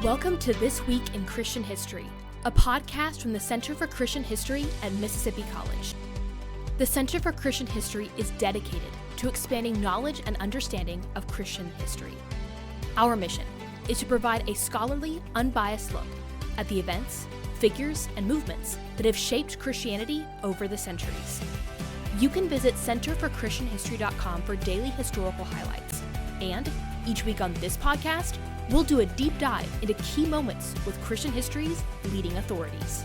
Welcome to This Week in Christian History, a podcast from the Center for Christian History at Mississippi College. The Center for Christian History is dedicated to expanding knowledge and understanding of Christian history. Our mission is to provide a scholarly, unbiased look at the events, figures, and movements that have shaped Christianity over the centuries. You can visit centerforchristianhistory.com for daily historical highlights. And each week on this podcast, we'll do a deep dive into key moments with Christian history's leading authorities.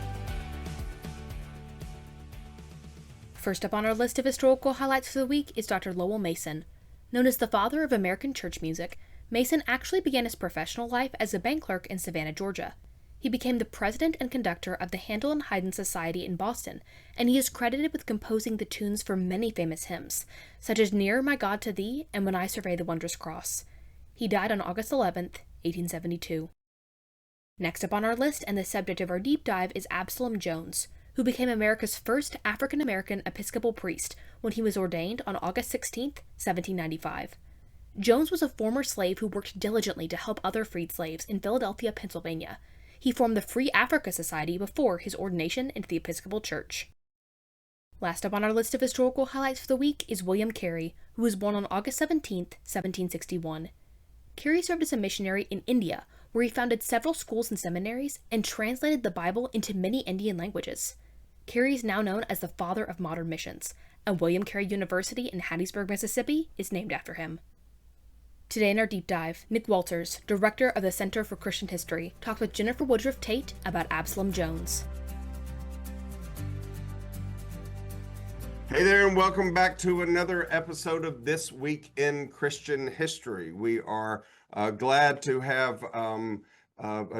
First up on our list of historical highlights for the week is Dr. Lowell Mason. Known as the father of American church music, Mason actually began his professional life as a bank clerk in Savannah, Georgia. He became the president and conductor of the Handel and Haydn Society in Boston, and he is credited with composing the tunes for many famous hymns, such as Nearer My God to Thee and When I Survey the Wondrous Cross. He died on August 11th, 1872. Next up on our list, and the subject of our deep dive, is Absalom Jones, who became America's first African-American Episcopal priest when he was ordained on August 16, 1795. Jones was a former slave who worked diligently to help other freed slaves in Philadelphia, Pennsylvania. He formed the Free Africa Society before his ordination into the Episcopal Church. Last up on our list of historical highlights for the week is William Carey, who was born on August 17, 1761. Carey served as a missionary in India, where he founded several schools and seminaries and translated the Bible into many Indian languages. Carey is now known as the father of modern missions, and William Carey University in Hattiesburg, Mississippi is named after him. Today in our deep dive, Nick Walters, director of the Center for Christian History, talked with Jennifer Woodruff Tait about Absalom Jones. Hey there, and welcome back to another episode of This Week in Christian History. We are glad to have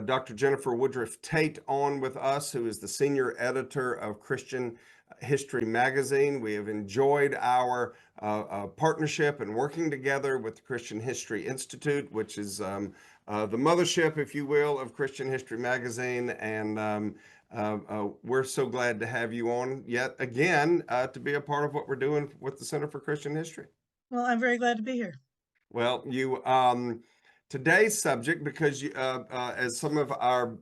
Dr. Jennifer Woodruff Tait on with us, who is the senior editor of Christian History Magazine. We have enjoyed our partnership and working together with the Christian History Institute, which is the mothership, if you will, of Christian History Magazine. And we're so glad to have you on yet again to be a part of what we're doing with the Center for Christian History. Well, I'm very glad to be here. Well, you today's subject, because you, as some of our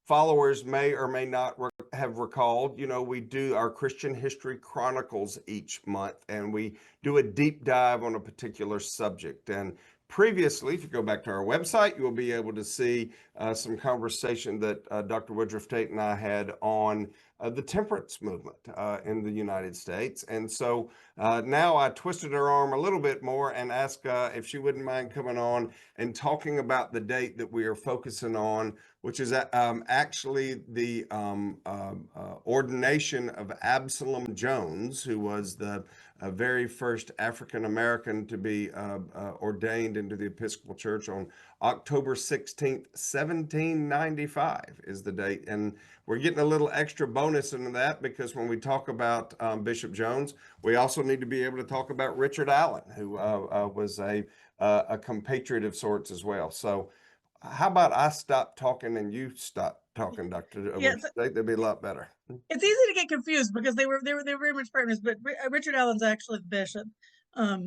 followers may or may not have recalled, we do our Christian History Chronicles each month, and we do a deep dive on a particular subject. And previously, if you go back to our website, you will be able to see some conversation that Dr. Woodruff Tait and I had on the temperance movement in the United States. And so now I twisted her arm a little bit more and asked if she wouldn't mind coming on and talking about the date that we are focusing on, which is actually the ordination of Absalom Jones, who was the very first African-American to be ordained into the Episcopal Church on October 16th, 1795 is the date. And we're getting a little extra bonus into that because when we talk about Bishop Jones, we also need to be able to talk about Richard Allen, who was a compatriot of sorts as well. So how about I stop talking and you stop talking, Dr. Yes. That'd be a lot better. It's easy to get confused because they were very much partners, but Richard Allen's actually the bishop. But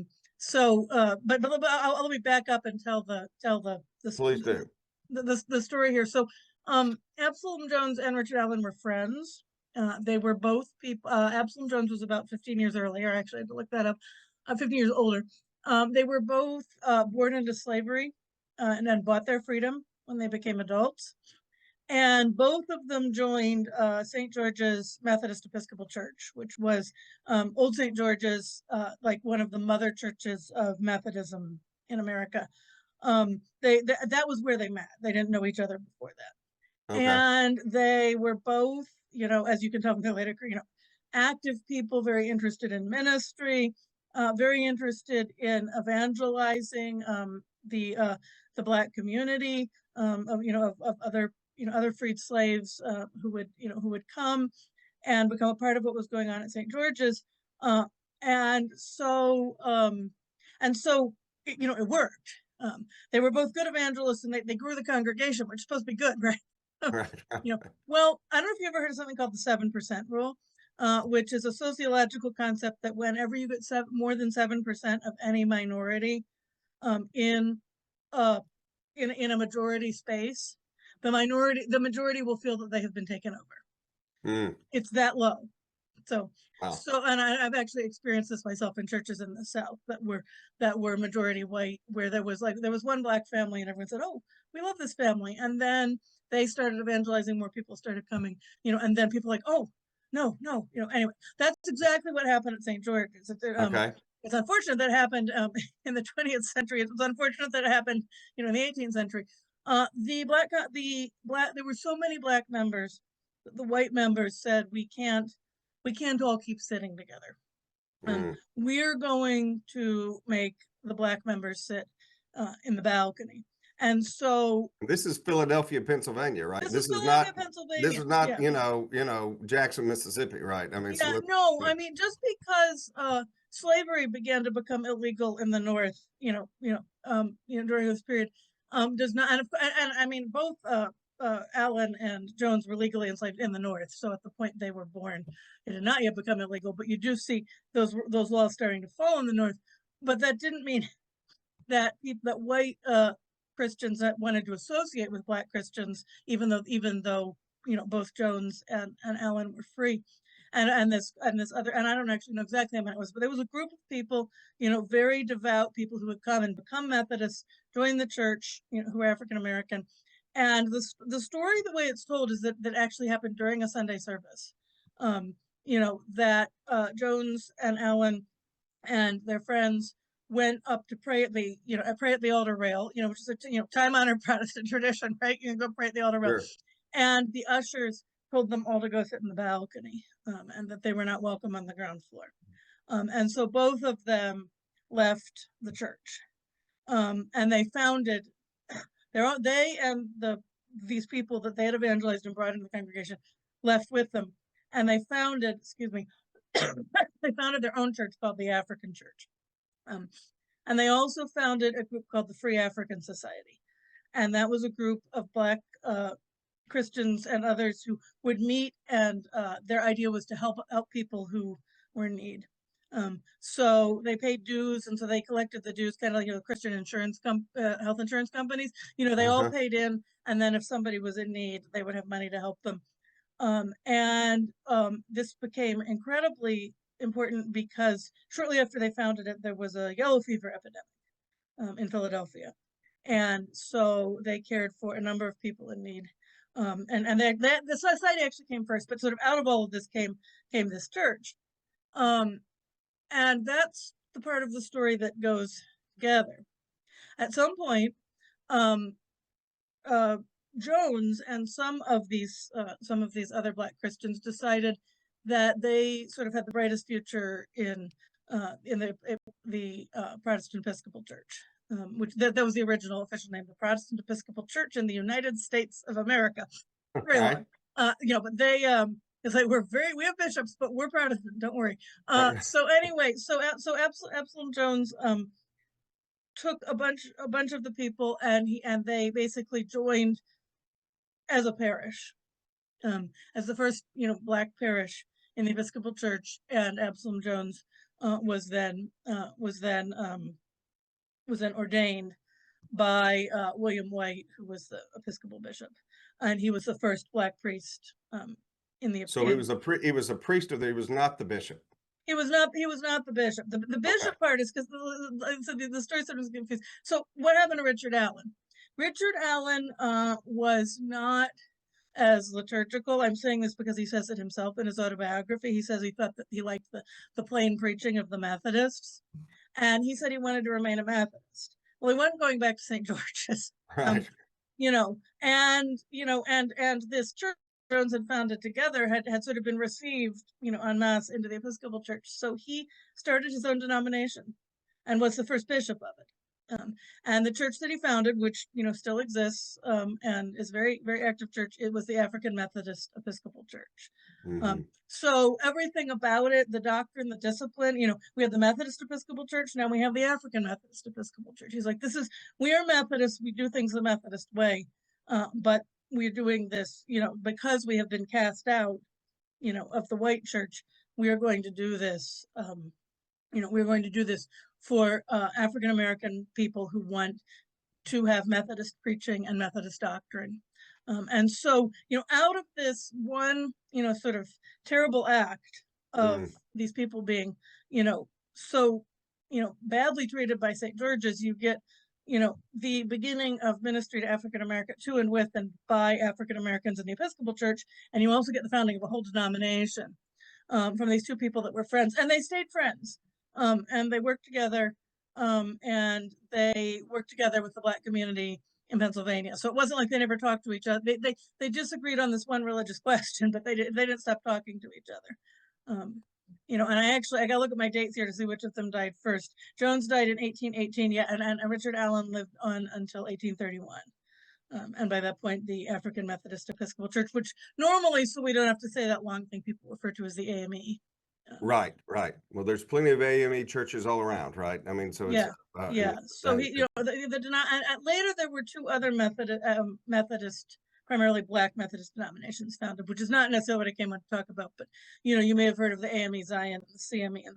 let me back up and tell the Please do. The story here. So Absalom Jones and Richard Allen were friends. They were both people. Absalom Jones was about 15 years earlier. I actually had to look that up. 15 years older. They were both born into slavery and then bought their freedom when they became adults. And both of them joined St. George's Methodist Episcopal Church, which was Old St. George's, like one of the mother churches of Methodism in America. That was where they met. They didn't know each other before that. Okay. And they were both, as you can tell from their later, active people, very interested in ministry, very interested in evangelizing the Black community, of other freed slaves who would come and become a part of what was going on at St. George's, and so it worked. They were both good evangelists, and they grew the congregation, which is supposed to be good, right? Well, I don't know if you ever heard of something called the 7% rule, which is a sociological concept that whenever you get more than 7% of any minority in a majority space, the majority will feel that they have been taken over. Mm. It's that low. So, Wow. and I've actually experienced this myself in churches in the South that were majority white, where there was one Black family and everyone said, "Oh, we love this family," and then they started evangelizing, more people started coming, and then people like, "Oh, no, no," Anyway, that's exactly what happened at St. George. Okay. It's unfortunate that happened in the 20th century. It's unfortunate that it happened, in the 18th century. There were so many Black members. The white members said, we can't all keep sitting together. Mm. We're going to make the Black members sit in the balcony. And so This is Philadelphia, Pennsylvania, right? This is not Pennsylvania. Jackson, Mississippi, right? I mean, I mean, just because slavery began to become illegal in the North, during this period, does not, and I mean, both Allen and Jones were legally enslaved in the North. So at the point they were born, it had not yet become illegal. But you do see those laws starting to fall in the North. But that didn't mean that white Christians that wanted to associate with Black Christians, even though both Jones and Allen were free, and this other, and I don't actually know exactly how many it was, but there was a group of people, very devout people who had come and become Methodists, joined the church, who were African American, and the story, the way it's told, is that actually happened during a Sunday service, that Jones and Allen and their friends went up to pray at the altar rail, which is a time-honored Protestant tradition, right? You can go pray at the altar rail. Sure. And the ushers told them all to go sit in the balcony, and that they were not welcome on the ground floor. And so both of them left the church, and they founded these people that they had evangelized and brought into the congregation left with them, and they founded their own church called the African Church. And they also founded a group called the Free African Society. And that was a group of Black Christians and others who would meet, and their idea was to help people who were in need. So they paid dues, and so they collected the dues, kind of like Christian insurance health insurance companies. They all paid in, and then if somebody was in need, they would have money to help them. This became incredibly important because shortly after they founded it, there was a yellow fever epidemic in Philadelphia, and so they cared for a number of people in need. The society actually came first, but sort of out of all of this came this church, and that's the part of the story that goes together. At some point, Jones and some of these other Black Christians decided that they sort of had the brightest future in the Protestant Episcopal Church, which that was the original official name, the Protestant Episcopal Church in the United States of America. Very long. But they it's like we have bishops, but we're Protestant. Don't worry. So anyway, so Absalom Jones took a bunch of the people, and they basically joined as a parish, as the first Black parish in the Episcopal Church. And Absalom Jones was then ordained by William White, who was the Episcopal bishop, and he was the first Black priest in the. So he was a priest, or he was not the bishop. He was not the bishop. The bishop part is because the story sort of confused. So what happened to Richard Allen? Richard Allen was not as liturgical. I'm saying this because he says it himself in his autobiography. He says he thought that he liked the plain preaching of the Methodists, and he said he wanted to remain a Methodist. Well, he wasn't going back to St. George's, right? And this church Jones had founded together had sort of been received, en masse into the Episcopal Church. So he started his own denomination, and was the first bishop of it. And the church that he founded, which still exists and is very, very active church, it was the African Methodist Episcopal Church. So everything about it, the doctrine, the discipline, we have the Methodist Episcopal Church, now we have the African Methodist Episcopal Church. He's like, we are Methodists, we do things the Methodist way, but we're doing this, because we have been cast out, of the white church. We are going to do this, we're going to do this for African American people who want to have Methodist preaching and Methodist doctrine. And so, out of this one, sort of terrible act of these people being, so, badly treated by St. George's, you get, the beginning of ministry to African American, to and with and by African Americans in the Episcopal Church. And you also get the founding of a whole denomination from these two people that were friends, and they stayed friends, and they worked together, and they worked together with the Black community in Pennsylvania. So it wasn't like they never talked to each other. They disagreed on this one religious question, but they didn't stop talking to each other. And I got to look at my dates here to see which of them died first. Jones died in 1818, yeah, and Richard Allen lived on until 1831. And by that point, the African Methodist Episcopal Church, which normally, so we don't have to say that long thing, people refer to as the AME. Right. Well, there's plenty of AME churches all around, right? I mean, so it's, So later there were two other Methodist, primarily Black Methodist denominations founded, which is not necessarily what I came on to talk about. But you may have heard of the AME Zion and the CME, and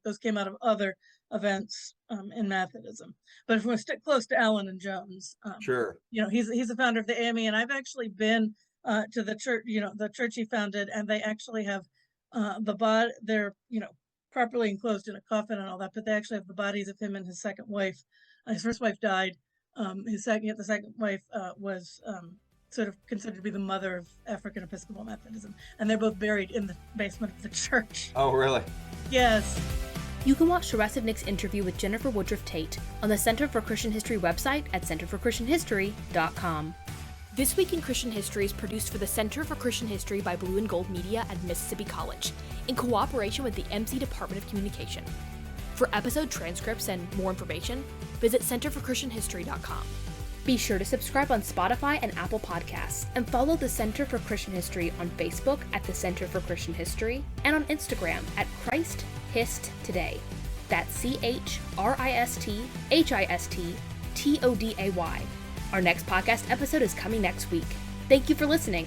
those came out of other events in Methodism. But if we stick close to Allen and Jones, sure, he's the founder of the AME, and I've actually been to the church, the church he founded, and they actually have they're properly enclosed in a coffin and all that, but they actually have the bodies of him and his second wife. His first wife died. The second wife was sort of considered to be the mother of African Episcopal Methodism, and they're both buried in the basement of the church. Oh, really? Yes. You can watch the rest of Nick's interview with Jennifer Woodruff Tait on the Center for Christian History website at centerforchristianhistory.com. This Week in Christian History is produced for the Center for Christian History by Blue and Gold Media at Mississippi College, in cooperation with the MC Department of Communication. For episode transcripts and more information, visit centerforchristianhistory.com. Be sure to subscribe on Spotify and Apple Podcasts, and follow the Center for Christian History on Facebook at the Center for Christian History, and on Instagram at Christ Hist Today. That's ChristHistToday. Our next podcast episode is coming next week. Thank you for listening.